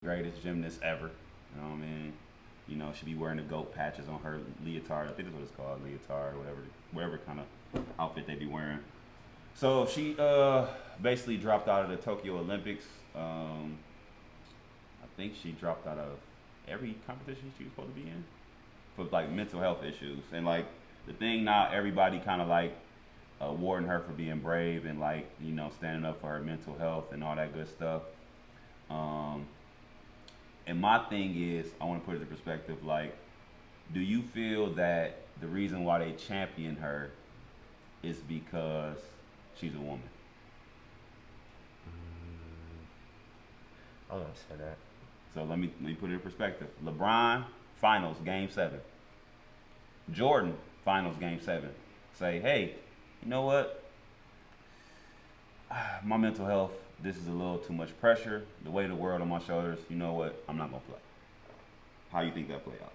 greatest gymnast ever. You know what I mean? You know, she be wearing the goat patches on her leotard. I think that's what it's called, leotard, whatever kind of outfit they be wearing. So she basically dropped out of the Tokyo Olympics. I think she dropped out of every competition she was supposed to be in for like mental health issues. And like the thing now, everybody kind of like awarding her for being brave and like standing up for her mental health and all that good stuff. And my thing is, I want to put it in perspective. Like, do you feel that the reason why they champion her is because she's a woman? I want to say that. So let me put it in perspective. LeBron, finals, game 7. Jordan, finals, game 7. Say, hey, you know what? My mental health, this is a little too much pressure. The weight of the world on my shoulders, you know what? I'm not going to play. How you think that play out?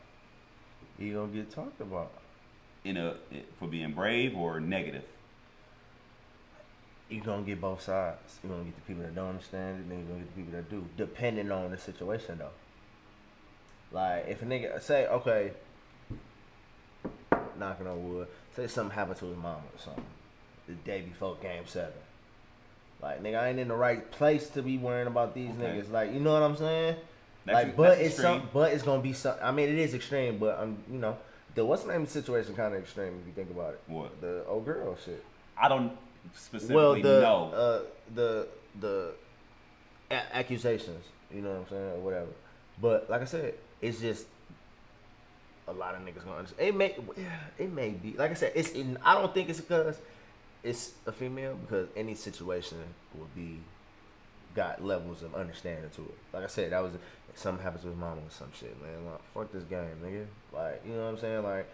You going to get talked about. For being brave or negative? You're going to get both sides. You're going to get the people that don't understand it, then you're going to get the people that do, depending on the situation, though. Like, if a nigga, say, okay, knocking on wood, say something happened to his mama or something the day before game 7. Like, nigga, I ain't in the right place to be worrying about these niggas. Like, you know what I'm saying? But it's gonna be some. I mean, it is extreme, but the what's the name of the situation kind of extreme if you think about it. What? The old girl shit. I don't specifically know. The accusations, you know what I'm saying, or whatever. But like I said, it's just a lot of niggas gonna understand. It may be like I said. I don't think it's because it's a female, because any situation will be got levels of understanding to it. Like I said, that was something happens to his mama or some shit, man. Like, fuck this game, nigga. Like, you know what I'm saying? Like,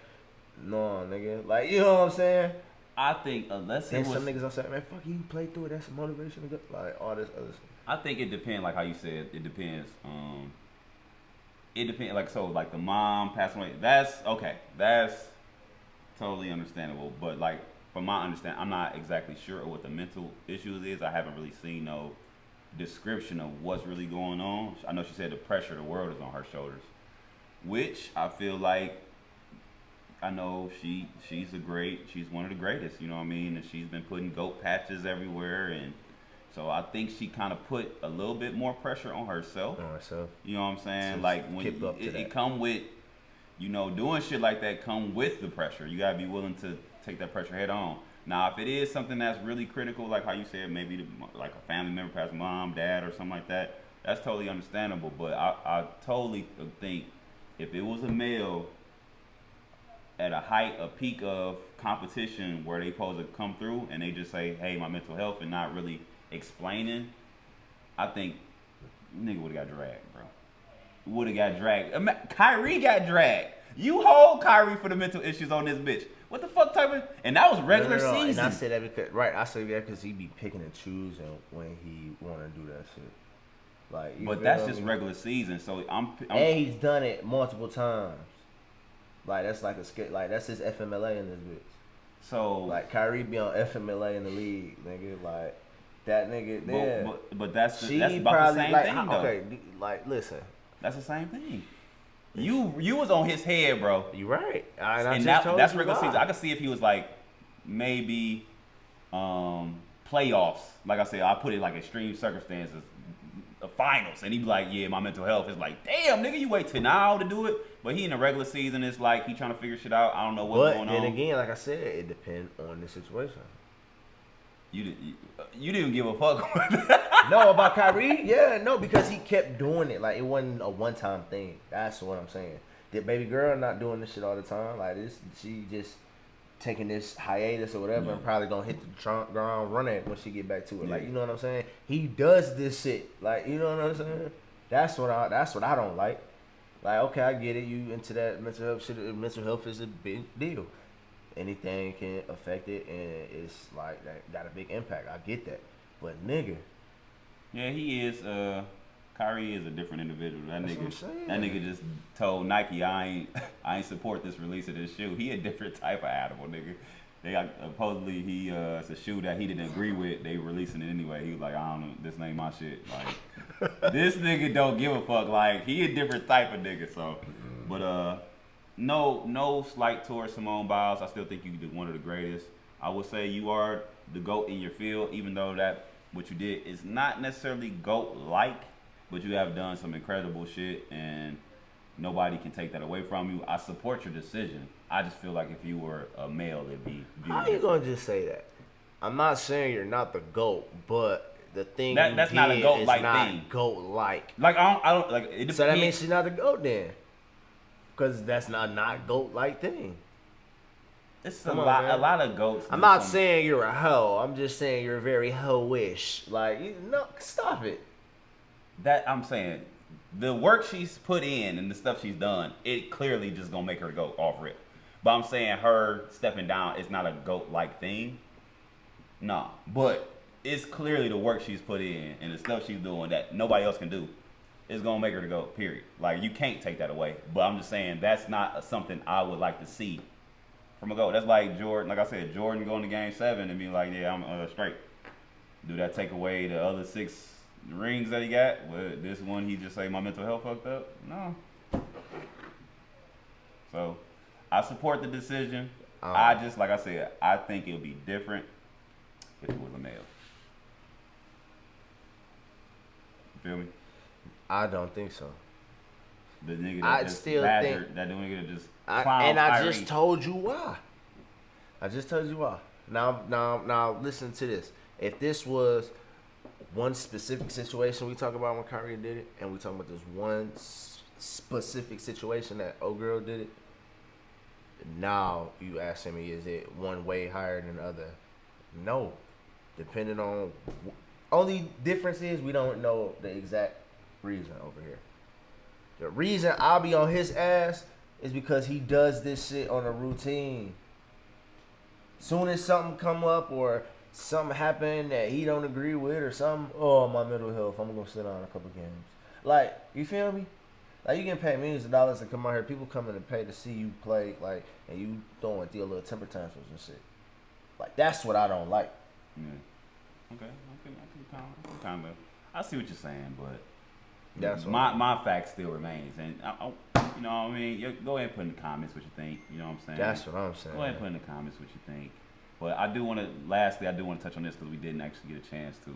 no, nigga. Like, you know what I'm saying? I think unless then some niggas gonna say, man, fuck you, play through it. That's motivation to go. Like all this other stuff. I think it depends. Like how you said, it depends. It depends. Like so, like the mom passing away. That's okay. That's totally understandable. But like from my understanding, I'm not exactly sure what the mental issues is. I haven't really seen no description of what's really going on. I know she said the pressure of the world is on her shoulders, which I feel like I know she's one of the greatest, you know what I mean? And she's been putting goat patches everywhere, and so I think she kind of put a little bit more pressure on herself. You know what I'm saying? So like when it come with, doing shit like that come with the pressure. You gotta be willing to take that pressure head on. Now, if it is something that's really critical, like how you said, maybe like a family member passed, mom, dad, or something like that, that's totally understandable. But I totally think if it was a male at a peak of competition where they supposed to come through and they just say, hey, my mental health, and not really explaining, I think nigga would have got dragged, bro. Would have got dragged. Kyrie got dragged. You hold Kyrie for the mental issues on this bitch. What the fuck type of... And that was regular season. And I said that because... Right, I said that because he be picking and choosing when he want to do that shit. Like, but that's just regular season, so I'm... And he's done it multiple times. Like, that's like a skate... Like, that's his FMLA in this bitch. So... Like, Kyrie be on FMLA in the league, nigga. Like, that nigga... Yeah. But that's about the same thing, though. Okay, like, listen. That's the same thing. You was on his head, bro. You right. And that's regular season. I could see if he was like maybe playoffs. Like I said, I put it like extreme circumstances, the finals, and he'd be like, "Yeah, my mental health is like, damn, nigga, you wait till now to do it." But he in the regular season, it's like he trying to figure shit out. I don't know what's going on. But then again, like I said, it depends on the situation. You didn't give a fuck. No, about Kyrie? Yeah, no, because he kept doing it. Like, it wasn't a one-time thing. That's what I'm saying. The baby girl not doing this shit all the time. Like, she just taking this hiatus or whatever, and probably gonna hit the ground running when she get back to it. Yeah. Like, you know what I'm saying? He does this shit. Like, you know what I'm saying? That's what I don't like. Like, okay, I get it. You into that mental health shit. Mental health is a big deal. Anything can affect it, and it's like that got a big impact. I get that, but nigga, yeah, he is. Kyrie is a different individual. That nigga just told Nike, I ain't support this release of this shoe. He a different type of animal, nigga. They got supposedly it's a shoe that he didn't agree with. They releasing it anyway. He was like, I don't know, this ain't my shit. Like this nigga don't give a fuck. Like he a different type of nigga. So, but no slight towards Simone Biles. I still think you one of the greatest. I would say you are the GOAT in your field, even though that what you did is not necessarily GOAT like, but you have done some incredible shit and nobody can take that away from you. I support your decision. I just feel like if you were a male, it'd be viewed. How you gonna just say that? I'm not saying you're not the GOAT, but the thing that's not a GOAT like thing. GOAT like. Like I don't like it. So that means she's not the GOAT then, because that's not GOAT like thing. It's a lot of GOATs. I'm not saying you're a hoe. I'm just saying you're very hoe-ish. Like no, stop it. That I'm saying. The work she's put in and the stuff she's done, it clearly just gonna make her go off rip. But I'm saying her stepping down is not a GOAT-like thing. Nah. But it's clearly the work she's put in and the stuff she's doing that nobody else can do. It's gonna make her to go, period. Like you can't take that away. But I'm just saying that's not something I would like to see from a GOAT. That's like Jordan, like I said, Jordan going to game 7 and being like, yeah, I'm straight. Do that take away the other 6 rings that he got? Well, this one he just say my mental health fucked up? No. So I support the decision. I just, like I said, I think it would be different if it was a male. You feel me? I don't think so. The nigga that I just still badgered, think that nigga that just I just told you why. Now listen to this. If this was one specific situation we talk about when Kyrie did it, and we talk about this one specific situation that old girl did it, now you asking me, is it one way higher than the other? No. Depending on... Only difference is we don't know the exact reason over here. The reason I'll be on his ass is because he does this shit on a routine. Soon as something come up or something happen that he don't agree with or something, oh, my mental health, I'm gonna sit on a couple games. Like, you feel me? Like, you getting paid millions of dollars to come out here. People coming to pay to see you play, like, and you throwing deal little temper tantrums and shit. Like, that's what I don't like. Yeah. Okay. I see what you're saying, but that's my fact still remains, and you know what I mean. Go ahead and put in the comments what you think. You know what I'm saying? That's what I'm saying. Go ahead and put in the comments what you think. But I do want to. Lastly, I do want to touch on this because we didn't actually get a chance to.